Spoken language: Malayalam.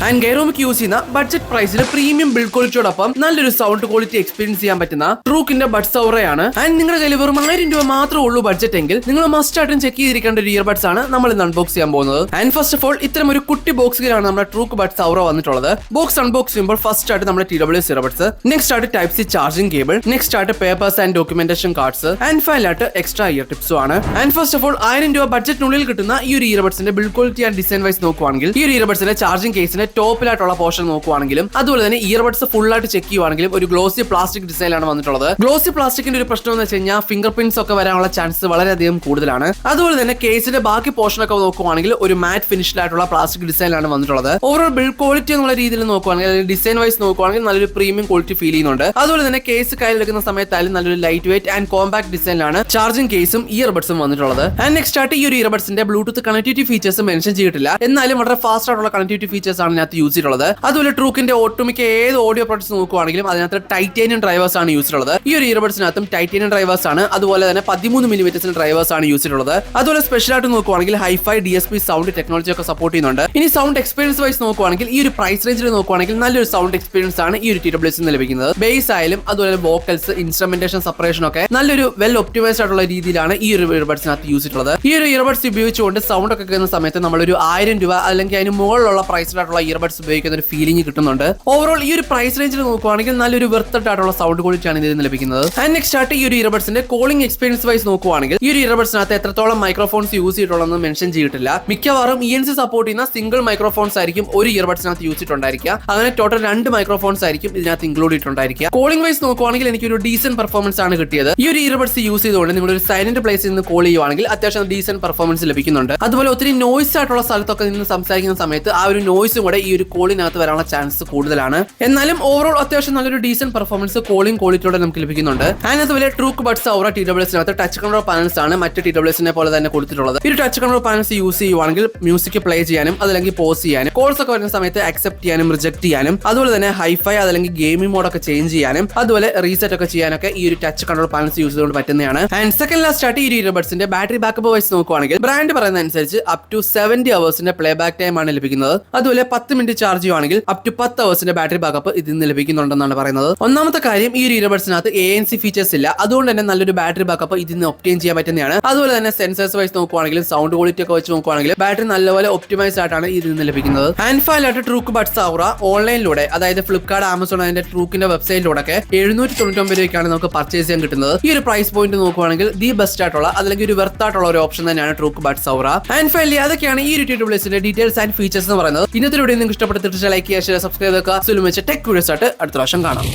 ആൻഡ് ഗൈറോമിക് യൂസ് ചെയ്യുന്ന ബഡ്ജറ്റ് പ്രൈസിൽ പ്രീമിയം ബിൽഡ് ക്വാളിറ്റിയോടൊപ്പം നല്ലൊരു സൗണ്ട് ക്വാളിറ്റി എക്സ്പീരിയൻസ് ചെയ്യാൻ പറ്റുന്ന ട്രൂക്കിന്റെ ബഡ്സ് ഔറയാണ്. ആൻഡ് നിങ്ങളുടെ കയ്യിൽ വെറും 1000 രൂപ മാത്രമേ ഉള്ളൂ ബഡ്ജറ്റ് എങ്കിൽ നിങ്ങൾ മസ്റ്റ് ആയിട്ടും ചെക്ക് ചെയ്തിരിക്കേണ്ട ഒരു ഇയർബഡ്സ് ആണ് നമ്മൾ ഇന്ന് അൺബോക്സ് ചെയ്യാൻ പോകുന്നത്. ആൻഡ് ഫസ്റ്റ് ഓഫ് ഓൾ ഇത്തരം ഒരു കുട്ടി ബോക്സിലാണ് നമ്മുടെ ട്രൂക്ക് ബഡ്സ് ഔറ വന്നിട്ടുള്ളത്. ബോക്സ് അൺബോക്സ് ചെയ്യുമ്പോൾ ഫസ്റ്റ് ആയിട്ട് നമ്മുടെ TWS ഇയർബഡ്സ്, നെക്സ്റ്റ് ആയിട്ട് Type-C ചാർജിംഗ് കേബിൾ, നെക്സ്റ്റ് ആയിട്ട് papers and documentation cards, and ഫൈനലായിട്ട് എക്സ്ട്രാ ഇയർ ടിപ്സും ആണ്. ആൻഡ് ഫസ്റ്റ് ഓഫ് ഓൾ 1000 രൂപ ബഡ്ജറ്റിനുള്ളിൽ കിട്ടുന്ന ഈ ഒരു ഇയർബഡ്സിന്റെ build quality and design wise നോക്കുവാണെങ്കിൽ ഈ ഒരു ഇയർബഡ്സിന്റെ ചാർജിംഗ് കേസിന്റെ ടോപ്പിലായിട്ടുള്ള പോർഷൻ നോക്കുവാണെങ്കിലും അതുപോലെ തന്നെ ഇയർബഡ്സ് ഫുൾ ആയിട്ട് ചെക്ക് ചെയ്യുവാണെങ്കിലും ഒരു ഗ്ലോസി പ്ലാസ്റ്റിക് ഡിസൈനിലാണ് വന്നിട്ടുള്ളത്. ഗ്ലോസി പ്ലാസ്റ്റിക്കിന്റെ ഒരു പ്രശ്നം എന്ന് വെച്ച് കഴിഞ്ഞാൽ ഫിംഗർ പ്രിന്റ്സ് ഒക്കെ വരാനുള്ള ചാൻസസ് വളരെയധികം കൂടുതലാണ്. അതുപോലെ തന്നെ കേസിന്റെ ബാക്കി പോർഷൻ ഒക്കെ നോക്കുവാണെങ്കിൽ ഒരു മാറ്റ് ഫിനിഷ്ഡ് ആയിട്ടുള്ള പ്ലാസ്റ്റിക് ഡിസൈനിലാണ് വന്നിട്ടുള്ളത്. ഓവറോൾ ബിൽഡ് ക്വാളിറ്റി എന്നുള്ള രീതിയിൽ നോക്കുവാണെങ്കിൽ ഡിസൈൻ വൈസ് നോക്കുവാണെങ്കിൽ നല്ലൊരു പ്രീമിയം ക്വാളിറ്റി ഫീൽ ചെയ്യുന്നുണ്ട്. അതുപോലെ തന്നെ കേസ് കയ്യിലെടുക്കുന്ന സമയത്തായാലും നല്ലൊരു ലൈറ്റ് വെയിറ്റ് ആൻഡ് കോമ്പാക്ട് ഡിസൈനിലാണ് ചാർജിംഗ് കേസും ഇയർബഡ്സും വന്നിട്ടുള്ളത്. ആൻഡ് നെക്സ്റ്റ് ആയിട്ട് ഈ ഒരു ഇയർബഡ്സിന്റെ ബ്ലൂടൂത്ത് കണക്ടിവിറ്റി ഫീച്ചേഴ്സ് മെൻഷൻ ചെയ്തിട്ടില്ല, എന്നാലും വളരെ ഫാസ്റ്റ് ആയിട്ടുള്ള കണക്ടിവിറ്റി ഫീച്ചേഴ്സ് ആണ് ഇതിനകത്ത് യൂസ് ചെയ്തിട്ടുള്ളത്. അതുപോലെ ട്രൂക്കിന്റെ ഒട്ടുമിക്ക ഏത് ഓഡിയോ പ്രൊഡക്ട്സ് നോക്കുവാണെങ്കിലും അതിനകത്ത് ടൈറ്റേനിയം ഡ്രൈവേഴ്സ് ആണ് യൂസ് ചെയ്തിട്ടുള്ളത്. ഈ ഒരു ഇയർബഡ്സിനകത്തും ടൈറ്റേനിയം ഡ്രൈവേഴ്സ് ആണ്, അതുപോലെ തന്നെ 13 mm ഡ്രൈവേഴ്സ് ആണ് യൂസ് ചെയ്തിട്ടുള്ളത്. അതുപോലെ സ്പെഷ്യൽ ആയിട്ട് നോക്കുവാണെങ്കിൽ ഹൈഫൈ DSP സൗണ്ട് ടെക്നോളജി ഒക്കെ സപ്പോർട്ട് ചെയ്യുന്നുണ്ട്. ഇനി സൗണ്ട് എക്സ്പീരിയൻസ് വൈസ് നോക്കുവാണെങ്കിൽ ഈ ഒരു പ്രൈസ് റേഞ്ചിൽ നോക്കുവാണെങ്കിൽ നല്ലൊരു സൗണ്ട് എക്സ്പീരിയൻസ് ആണ് ഈ ഒരു TWS ലഭിക്കുന്നത്. ബേസ് ആയാലും അതുപോലെ വോക്കൽസ്, ഇൻസ്ട്രുമെന്റേഷൻ, സെപ്പറേഷൻ ഒക്കെ നല്ലൊരു വെൽ ഒപ്റ്റിമൈസ്ഡ് ആയിട്ടുള്ള രീതിയിലാണ് ഈ ഒരു ഇയർബഡ്സിനകത്ത് യൂസ് ചെയ്തിട്ടുള്ളത്. ഈ ഒരു ഇയർബഡ്സ് ഉപയോഗിച്ചുകൊണ്ട് സൗണ്ട് ഒക്കെ കേൾക്കുന്ന സമയത്ത് നമ്മളൊരു 1000 രൂപ അല്ലെങ്കിൽ അതിന് മുകളിലുള്ള പ്രൈസിലായിട്ടുള്ള ഇയർബഡ്സ് ഉപയോഗിക്കുന്ന ഒരു ഫീലിംഗ് കിട്ടുന്നുണ്ട്. ഓവറോൾ ഈ ഒരു പ്രൈസ് റേഞ്ചിൽ നോക്കുവാണെങ്കിൽ നല്ലൊരു വെർത്ത് ആയിട്ടുള്ള സൗണ്ട് ക്വാളിറ്റി ആണ് ഇതിൽ ലഭിക്കുന്നത്. ആൻഡ് നെക്സ്റ്റ് ആയിട്ട് ഈ ഒരു ഇയർബഡ്സിന്റെ കോളിംഗ് എക്സ്പീരിയൻസ് വൈസ് നോക്കുവാണെങ്കിൽ ഈ ഒരു ഇയർബഡ്സിനകത്ത് എത്രത്തോളം മൈക്രോഫോൺസ് യൂസ് ചെയ്തിട്ടുള്ളതെന്ന് മെൻഷൻ ചെയ്തിട്ടില്ല. മിക്കവാറും ENC സപ്പോർട്ട് ചെയ്യുന്ന സിംഗിൾ മൈക്രോഫോൺസ് ആയിരിക്കും ഒരു ഇയർബഡ്സിനകത്ത് യൂസ് ചെയ്തിട്ടുണ്ടായിരിക്കുക. അങ്ങനെ ടോട്ടൽ 2 മൈക്രോഫോൺസ് ആയിരിക്കും ഇതിനകത്ത് ഇൻക്ലൂഡ് ചെയ്തിട്ടുണ്ടായിരിക്കുക. കോളിംഗ് വൈസ് നോക്കുവാണെങ്കിൽ എനിക്ക് ഒരു ഡീസന്റ് പെർഫോമൻസ് ആണ് കിട്ടിയത്. ഈ ഒരു ഇയർബഡ്സ് യൂസ് ചെയ്തുകൊണ്ട് നിങ്ങൾ ഒരു സൈലന്റ് പ്ലേസിൽ നിന്ന് കോൾ ചെയ്യുവാണെങ്കിൽ അത്യാവശ്യം ഡീസന്റ് പെർഫോമൻസ് ലഭിക്കുന്നുണ്ട്. അതുപോലെ ഒത്തിരി നോയ്സ് ആയിട്ടുള്ള സ്ഥലത്തൊക്കെ നിന്ന് സംസാരിക്കുന്ന സമയത്ത് ആ ഒരു നോയ്സും കൂടെ ഈ ഒരു കോളിനകത്ത് വരാനുള്ള ചാൻസ് കൂടുതലാണ്. എന്നാലും ഓവറോൾ അത്യാവശ്യം നല്ലൊരു ഡീസന്റ് പെർഫോമൻസ് കോളിംഗ് ക്വാളിറ്റിയോടെ നമുക്ക് ലഭിക്കുന്നുണ്ട്. ആൻഡ് അതുപോലെ Druk buds ഔറ TWSനകത്ത് touch control panels ആണ് മറ്റ് TWSനെ പോലെ തന്നെ കൊടുത്തിട്ടുള്ളത്. ഈ ഒരു ടച്ച് കൺട്രോൾ പാനൽസ് യൂസ് ചെയ്യുവാണെങ്കിൽ മ്യൂസിക് പ്ലേ ചെയ്യാനും അതല്ലെങ്കിൽ പോസ് ചെയ്യാനും കോൾസ് ഒക്കെ വരുന്ന സമയത്ത് അക്സെപ്റ്റ് ചെയ്യാനും റിജക്ട് ചെയ്യാനും അതുപോലെ തന്നെ ഹൈഫൈ അതല്ലെങ്കിൽ ഗെയിമിംഗ് മോഡൊക്കെ ചേഞ്ച് ചെയ്യാനും അതുപോലെ റീസെറ്റ് ഒക്കെ ചെയ്യാനൊക്കെ ഈ ഒരു ടച്ച് കൺട്രോൾ പാനൽസ് യൂസ് ചെയ്തുകൊണ്ട് പറ്റുന്നതാണ്. ആൻഡ് സെക്കൻഡ് ലാസ്റ്റ് ആയിട്ട് ഈ ഇയർബഡ്സിന്റെ ബാറ്ററി ബാക്കപ്പ് വൈസ് നോക്കുവാണെങ്കിൽ ബ്രാൻഡ് പറയുന്ന അനുസരിച്ച് up to 70 hours playback time ആണ് ലഭിക്കുന്നത്. അതുപോലെ 10 മിനിറ്റ് ചാർജ് ചെയ്യുവാണെങ്കിൽ up to 10 hours battery backup ഇതിൽ നിന്ന് ലഭിക്കുന്നുണ്ടെന്നാണ് പറയുന്നത്. ഒന്നാമത്തെ കാര്യം ഈ ഒരു ഇയർബഡ്സിനകത്ത് ANC ഫീച്ചേഴ്സ് ഇല്ല, അതുകൊണ്ട് തന്നെ നല്ലൊരു ബാറ്ററി ബാക്കപ്പ് ഇതിൽ നിന്ന് ഒപ്റ്റെയിൻ ചെയ്യാൻ പറ്റുന്നതാണ്. അതുപോലെ തന്നെ സെൻസേഴ്സ് വൈസ് നോക്കുവാണെങ്കിലും സൗണ്ട് ക്വാളിറ്റി ഒക്കെ വെച്ച് നോക്കുവാണെങ്കിലും ബാറ്ററി നല്ലപോലെ ഒപ്റ്റിമൈസ് ആയിട്ടാണ് ഇതിൽ നിന്ന് ലഭിക്കുന്നത്. ആൻഡ് ഫൈനലായിട്ട് ട്രൂക്ക് ബഡ്സ് ഔറ ഓൺലൈനിലൂടെ അതായത് ഫ്ലിപ്കാർട്ട്, ആമസോൺ അതിന്റെ ട്രൂക്കിന്റെ വെബ്സൈറ്റിലൂടെ ഒക്കെ 799 രൂപയ്ക്കാണ് നമുക്ക് പർച്ചേസ് ചെയ്യാൻ കിട്ടുന്നത്. ഈ ഒരു പ്രൈസ് പോയിന്റ് നോക്കുവാണെങ്കിൽ ദി ബെസ്റ്റ് ആയിട്ടുള്ള അല്ലെങ്കിൽ ഒരു വെർത്ത് ആയിട്ടുള്ള ഒരു ഓപ്ഷൻ തന്നെയാണ് ട്രൂക്ക് ബഡ്സ് ഔറ. ആൻഡ് ഫൈനലി അതൊക്കെയാണ് ഈ ഒരു TWSന്റെ ഡീറ്റെയിൽസ് ആൻഡ് ഫീച്ചേഴ്സ് എന്ന് പറയുന്നത്. ഇന്നത്തെ വീഡിയോ നിങ്ങൾക്ക് ഇഷ്ടപ്പെട്ട തീർച്ചയായും ലൈക്ക് ചെയ്യുക, ഷെയർ, സബ്സ്ക്രൈബ് ചെയ്യുക. ടെക് വീഡിയോസ് ആയിട്ട് അടുത്ത പ്രാവശ്യം കാണാം.